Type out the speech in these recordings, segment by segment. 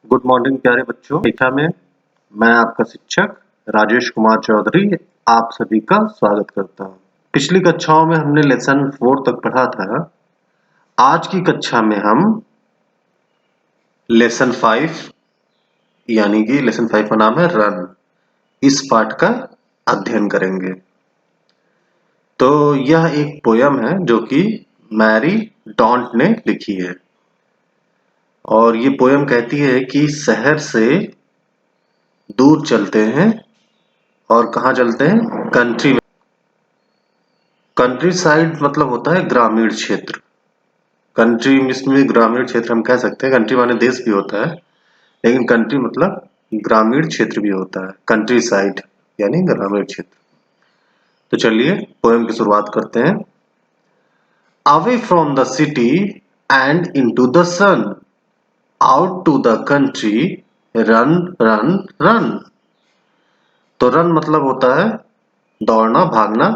Good morning प्यारे बच्चों। कक्षा में मैं आपका शिक्षक राजेश कुमार चौधरी आप सभी का स्वागत करता हूं। पिछली कक्षाओं में हमने लेसन 4 तक पढ़ा था। आज की कक्षा में हम लेसन 5 यानी कि लेसन 5 का नाम है रन, इस पाठ का अध्ययन करेंगे। तो यह एक पोयम है जो कि मैरी डॉन्ट ने लिखी है और ये पोयम कहती है कि शहर से दूर चलते हैं और कहाँ चलते हैं? कंट्री में। कंट्री साइड मतलब होता है ग्रामीण क्षेत्र। कंट्री इसमें ग्रामीण क्षेत्र हम कह सकते हैं। कंट्री माने देश भी होता है, लेकिन कंट्री मतलब ग्रामीण क्षेत्र भी होता है। कंट्री साइड यानी ग्रामीण क्षेत्र। तो चलिए पोएम की शुरुआत करते हैं। Away from the city and into the sun, out to the country, run run run. तो रन मतलब होता है दौड़ना, भागना।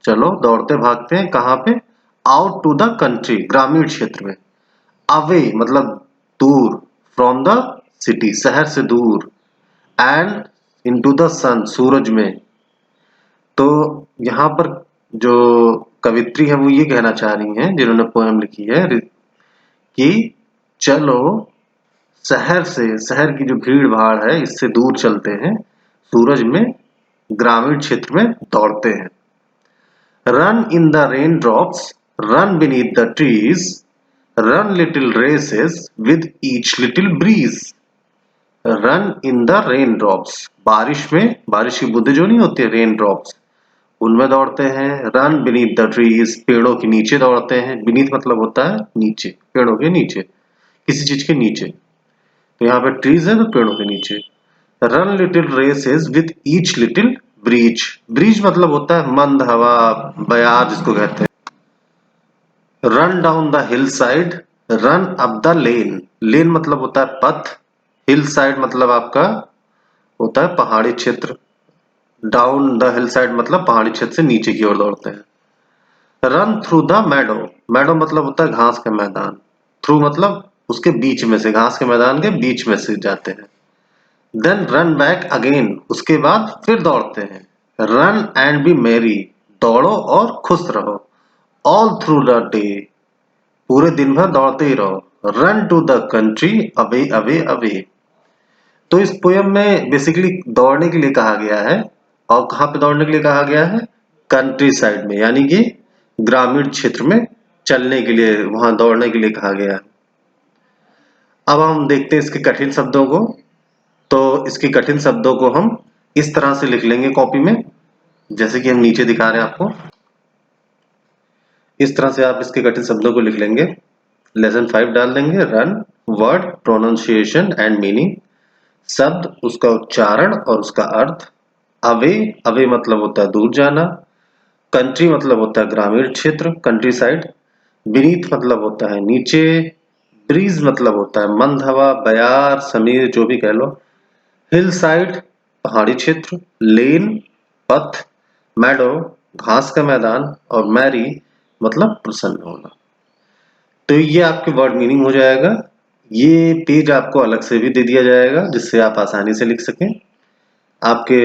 चलो दौड़ते भागते हैं कहाँ पे? आउट टू द कंट्री, ग्रामीण क्षेत्र में। अवे मतलब दूर, फ्रॉम द सिटी शहर से दूर, एंड इनटू द सन सूरज में। तो यहाँ पर जो कवित्री है वो ये कहना चाह रही हैं, जिन्होंने पोएम लिखी है, कि चलो शहर से, शहर की जो भीड़ भाड़ है इससे दूर चलते हैं, सूरज में ग्रामीण क्षेत्र में दौड़ते हैं। Run in the raindrops, run beneath the trees, run little races with each little breeze. Run in the raindrops, बारिश में, बारिश की बूंदें जो नहीं होती है, रेनड्रॉप्स, उनमें दौड़ते हैं। Run beneath the trees, पेड़ों के नीचे दौड़ते हैं। beneath मतलब होता है नीचे, पेड़ों के नीचे, किसी चीज के नीचे। तो यहाँ पे ट्रीज है तो पेड़ों के नीचे। Run little races with each little breeze, breeze मतलब होता है मंद हवा, बयार जिसको कहते हैं। Run down the hill side, run up the lane, lane मतलब होता है पथ, हिल साइड मतलब आपका होता है पहाड़ी क्षेत्र। डाउन द हिल साइड मतलब पहाड़ी क्षेत्र से नीचे की ओर दौड़ते हैं। रन थ्रू द मैडो, मैडो मतलब होता है घास का मैदान, थ्रू मतलब उसके बीच में से, घास के मैदान के बीच में से जाते हैं। देन रन बैक अगेन, उसके बाद फिर दौड़ते हैं। रन एंड बी मेरी, दौड़ो और खुश रहो। ऑल थ्रू द डे, पूरे दिन भर दौड़ते ही रहो। Run to the country, away away away. तो इस पोयम में बेसिकली दौड़ने के लिए कहा गया है, और कहाँ पे दौड़ने के लिए कहा गया है? कंट्री साइड में, यानी कि ग्रामीण क्षेत्र में चलने के लिए, वहां दौड़ने के लिए कहा गया है। अब हम देखते हैं इसके कठिन शब्दों को। तो इसके कठिन शब्दों को हम इस तरह से लिख लेंगे कॉपी में, जैसे कि हम नीचे दिखा रहे हैं आपको। इस तरह से आप इसके कठिन शब्दों को लिख लेंगे। लेसन 5 डाल देंगे। Run, word, pronunciation and meaning, शब्द, उसका उच्चारण और उसका अर्थ। अवे, अवे मतलब होता है दूर जाना। कंट्री मतलब होता है ग्रामीण क्षेत्र, कंट्री साइड। बीनीथ मतलब होता है नीचे। ब्रीज मतलब होता है मंद हवा, बयार, समीर, जो भी कह लो। हिल साइड पहाड़ी क्षेत्र। लेन पथ। मैडो घास का मैदान। और मैरी मतलब प्रसन्न होना। तो ये आपके वर्ड मीनिंग हो जाएगा। ये पेज आपको अलग से भी दे दिया जाएगा जिससे आप आसानी से लिख सकें। आपके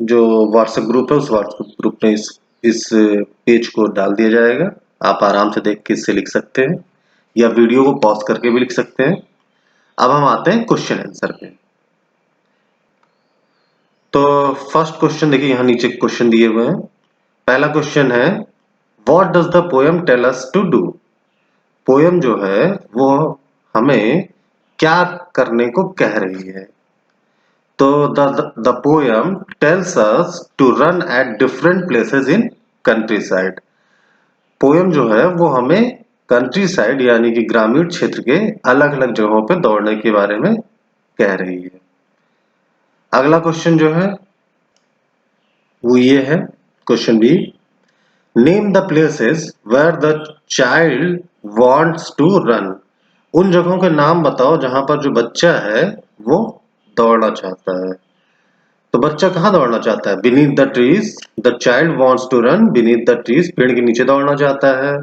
जो व्हाट्सएप ग्रुप है उस व्हाट्सएप ग्रुप में इस पेज को डाल दिया जाएगा। आप आराम से देख के इससे लिख सकते हैं, या वीडियो को पॉज करके भी लिख सकते हैं। अब हम आते हैं क्वेश्चन आंसर पे। तो फर्स्ट क्वेश्चन देखिए, यहाँ नीचे क्वेश्चन दिए हुए हैं। पहला क्वेश्चन है, what does the poem tell us to do? Poem जो है वो हमें क्या करने को कह रही है? तो the poem tells us to run at different places in countryside. Poem जो है वो हमें कंट्री साइड यानी कि ग्रामीण क्षेत्र के अलग अलग जगहों पे दौड़ने के बारे में कह रही है। अगला क्वेश्चन जो है वो ये है, question B, name the places where the child wants to run. उन जगहों के नाम बताओ जहां पर जो बच्चा है वो दौड़ना चाहता है। तो बच्चा कहाँ दौड़ना चाहता है? Beneath the trees, the child wants to run beneath the trees, पेड़ के नीचे दौड़ना चाहता है।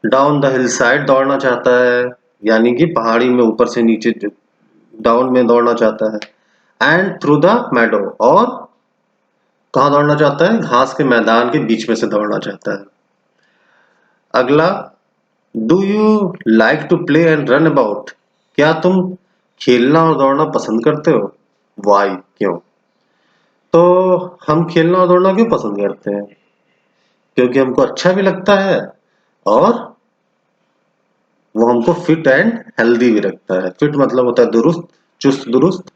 डाउन द हिल साइड दौड़ना चाहता है, यानी कि पहाड़ी में ऊपर से नीचे डाउन में दौड़ना चाहता है, एंड थ्रू द मैडो, और कहाँ दौड़ना चाहता है, घास के मैदान के बीच में से दौड़ना चाहता है। अगला, do you like to play and run about, क्या तुम खेलना और दौड़ना पसंद करते हो, वाई, क्यों। तो हम खेलना और दौड़ना क्यों पसंद करते हैं, क्योंकि हमको अच्छा भी लगता है और वो हमको फिट एंड हेल्दी भी रखता है। फिट मतलब होता है दुरुस्त, चुस्त दुरुस्त,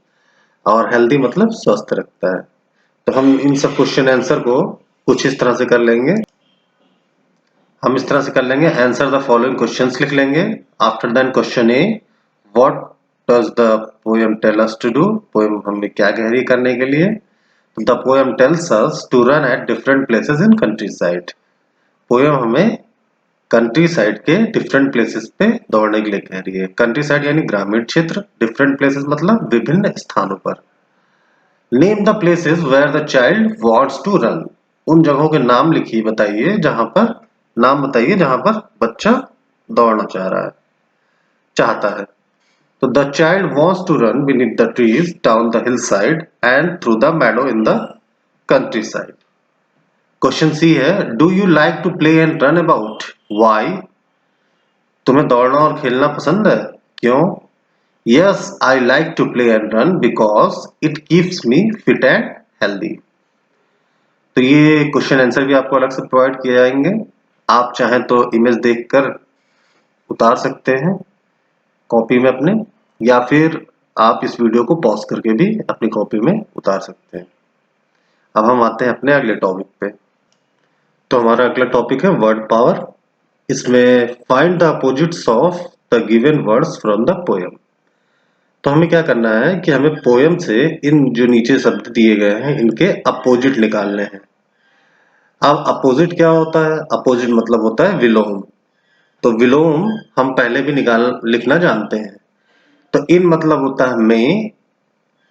और हेल्दी मतलब स्वस्थ रखता है। तो हम इन सब क्वेश्चन आंसर को कुछ इस तरह से कर लेंगे। हम इस तरह से कर लेंगे, आंसर द फॉलोइंग क्वेश्चंस लिख लेंगे। After than question A, what does the poem tell us to do, poem हमें क्या कह रही है करने के लिए। The poem tells us to run at different places in countryside, poem हमें कंट्री साइड के डिफरेंट प्लेसेस पे दौड़ने के लिए कह रही है। कंट्री साइड यानी ग्रामीण क्षेत्र, डिफरेंट प्लेसेस मतलब विभिन्न स्थानों पर। Name the places where the child wants to run, उन जगहों के नाम लिखिए, बताइए जहां पर, नाम बताइए जहां पर बच्चा दौड़ना चाह रहा है, चाहता है। तो the child wants to run beneath the trees down the hill side and through the meadow in the countryside. Question C है, do you like to play and run about, why, तुम्हें दौड़ना और खेलना पसंद है, क्यों। Yes, I like to play and run because it keeps me fit and healthy. तो ये क्वेश्चन आंसर भी आपको अलग से प्रोवाइड किए जाएंगे। आप चाहें तो इमेज देखकर उतार सकते हैं कॉपी में अपने, या फिर आप इस वीडियो को पॉज करके भी अपनी कॉपी में उतार सकते हैं। अब हम आते हैं अपने अगले टॉपिक पे। तो हमारा अगला टॉपिक है वर्ड पावर। इसमें find the opposites of the given words from the poem. तो हमें क्या करना है कि हमें पोएम से इन जो नीचे शब्द दिए गए हैं इनके अपोजिट निकालने हैं। अब अपोजिट क्या होता है, अपोजिट मतलब होता है विलोम। तो विलोम हम पहले भी लिखना जानते हैं। तो इन मतलब होता है में,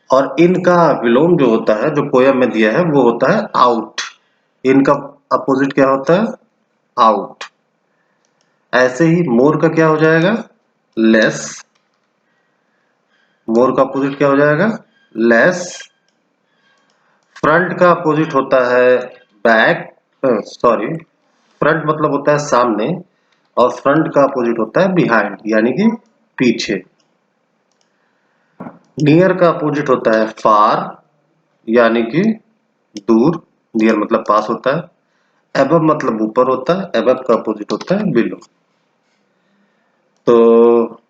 और इनका विलोम जो होता है जो पोयम में दिया है वो होता है आउट। इनका अपोजिट क्या होता है, आउट। ऐसे ही मोर का क्या हो जाएगा, लेस। मोर का अपोजिट क्या हो जाएगा, लेस। फ्रंट का अपोजिट होता है बैक, सॉरी, फ्रंट मतलब होता है सामने, और फ्रंट का अपोजिट होता है बिहाइंड यानी कि पीछे। नियर का अपोजिट होता है फार यानी कि दूर, नियर मतलब पास होता है। एबव मतलब ऊपर होता है, एबव का अपोजिट होता है बिलो। तो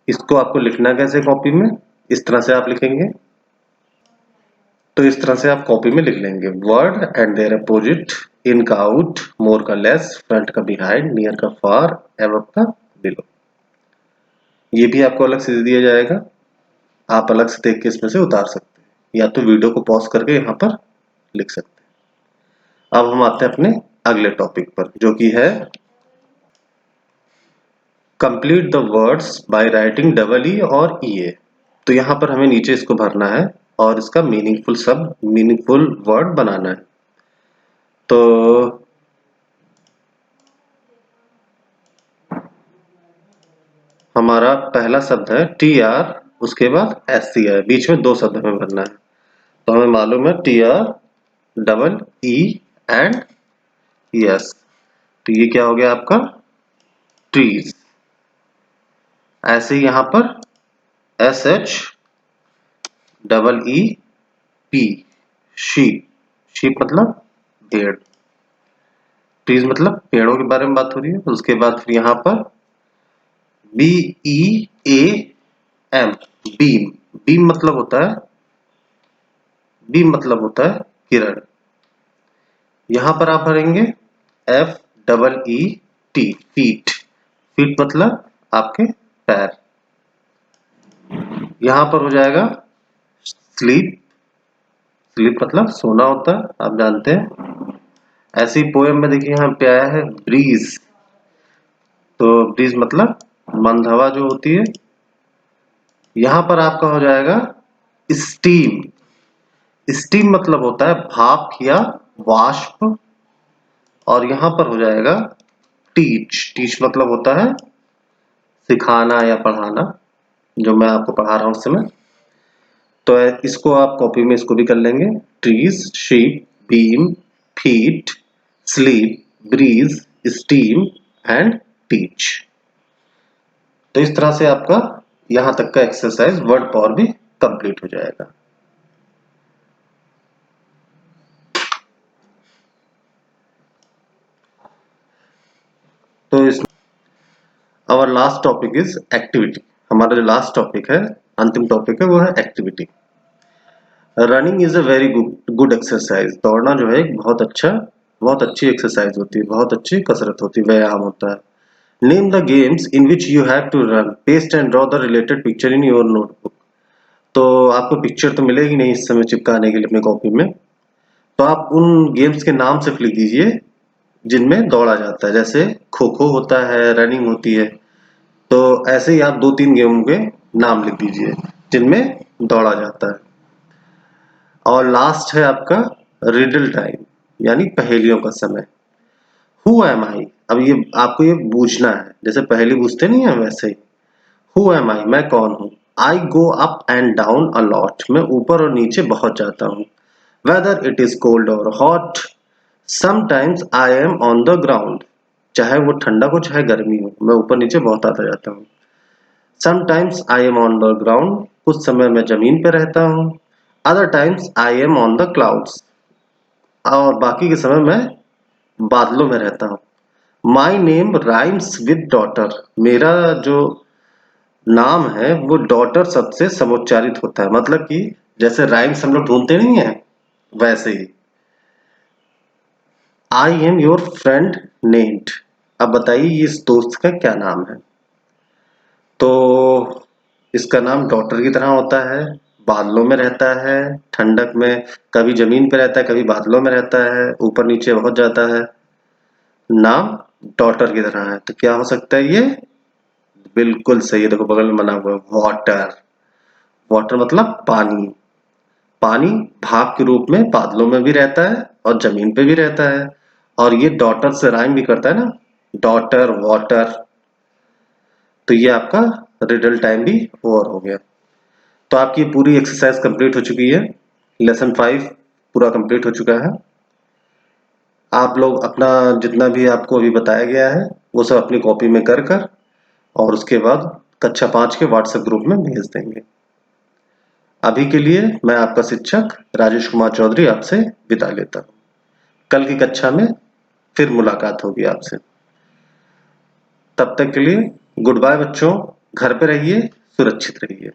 इसको आपको लिखना कैसे कॉपी में, इस तरह से आप लिखेंगे। तो इस तरह से आप कॉपी में लिख लेंगे, वर्ड एंड देयर अपोजिट, इन का आउट, मोर का लेस, फ्रंट का बिहाइंड, नियर का फार, एबव का बिलो। ये भी आपको अलग से दे दिया जाएगा, आप अलग से देख के इसमें से उतार सकते हैं, या तो वीडियो को पॉज करके यहाँ पर लिख सकते हैं। अब हम आते हैं अपने अगले टॉपिक पर जो कि है complete the words by writing double E और ई ए। तो यहाँ पर हमें नीचे इसको भरना है और इसका मीनिंगफुल शब्द, मीनिंगफुल वर्ड बनाना है। तो हमारा पहला शब्द है टी आर, उसके बाद एस सी है, बीच में दो शब्द हमें भरना है। तो हमें मालूम है T R double E and yes. तो ये क्या हो गया आपका, ट्रीज। ऐसे ही यहां पर S H double E P, sheep. Sheep मतलब भेड़, ट्रीज मतलब पेड़ों के बारे में बात हो रही है। उसके बाद फिर यहाँ पर B E A M, beam. Beam मतलब होता है, बीम मतलब होता है किरण। यहां पर आप भरेंगे F double E T, feet. Feet मतलब आपके पैर। यहां पर हो जाएगा स्लीप, स्लीप मतलब सोना होता है, आप जानते हैं। ऐसी पोएम में देखिए यहाँ पे आया है ब्रीज। तो ब्रीज मतलब मंद हवा जो होती है। यहां पर आपका हो जाएगा स्टीम। स्टीम मतलब होता है भाप या वाष्प। और यहां पर हो जाएगा टीच। टीच मतलब होता है सिखाना या पढ़ाना। जो मैं आपको पढ़ा रहा हूँ उस समय। तो इसको आप कॉपी में इसको भी कर लेंगे, trees, sheep, beam, feet, sleep, breeze, steam and teach. तो इस तरह से आपका यहां तक का एक्सरसाइज वर्ड पावर भी कंप्लीट हो जाएगा। तो इस our last topic is activity. हमारा जो लास्ट टॉपिक है, अंतिम टॉपिक है, वो है activity. Running is a very good exercise. दौड़ना जो है बहुत अच्छी एक्सरसाइज होती है, बहुत अच्छी कसरत होती है, व्यायाम होता है। Name the games in which you have to run, paste and draw the related picture in your notebook. तो आपको पिक्चर तो मिलेगी नहीं इस समय चिपकाने के लिए अपनी कॉपी में, तो आप उन गेम्स के नाम सिर्फ लिख दीजिए जिनमें दौड़ा जाता है। जैसे खो खो होता है, रनिंग होती है, तो ऐसे ही आप 2-3 गेमों के नाम लिख दीजिए जिनमें दौड़ा जाता है। और लास्ट है आपका रिडल टाइम, यानी पहेलियों का समय। हु एम आई, अब ये आपको ये बूझना है, जैसे पहेली बूझते नहीं है वैसे ही। हु एम आई, मैं कौन हूँ। I go up and down a lot, मैं ऊपर और नीचे बहुत जाता हूँ। वेदर इट इज कोल्ड और hot, sometimes I am on the ground, चाहे वो ठंडा हो चाहे गर्मी हो, मैं ऊपर नीचे बहुत आता जाता हूँ। Sometimes I am on the ground, कुछ समय मैं जमीन पे रहता हूँ। Other times I am on the clouds, और बाकी के समय मैं बादलों में रहता हूँ। My name rhymes with daughter, मेरा जो नाम है वो डॉटर शब्द से समुच्चारित होता है, मतलब कि जैसे राइम्स हम लोग ढूंढते नहीं है वैसे ही। I am your friend named, अब बताइए इस दोस्त का क्या नाम है। तो इसका नाम डॉटर की तरह होता है, बादलों में रहता है, ठंडक में कभी जमीन पे रहता है कभी बादलों में रहता है, ऊपर नीचे बहुत जाता है। नाम डॉटर की तरह है, तो क्या हो सकता है ये। बिल्कुल सही है, देखो बगल में बना हुआ है वाटर। वाटर मतलब पानी। पानी भाप के रूप में बादलों में भी रहता है और जमीन पे भी रहता है, और ये डॉटर से राइम भी करता है ना, डॉटर वाटर। तो ये आपका रिडल टाइम भी ओवर हो गया। तो आपकी पूरी एक्सरसाइज कंप्लीट हो चुकी है, लेसन 5 पूरा कंप्लीट हो चुका है। आप लोग अपना जितना भी आपको अभी बताया गया है वो सब अपनी कॉपी में कर कर और उसके बाद कक्षा 5 के व्हाट्सएप ग्रुप में भेज देंगे। अभी के लिए मैं आपका शिक्षक राजेश कुमार चौधरी आपसे विदा लेता हूँ। कल की कक्षा में फिर मुलाकात होगी आपसे। तब तक के लिए गुड बाय बच्चों, घर पे रहिए, सुरक्षित रहिए।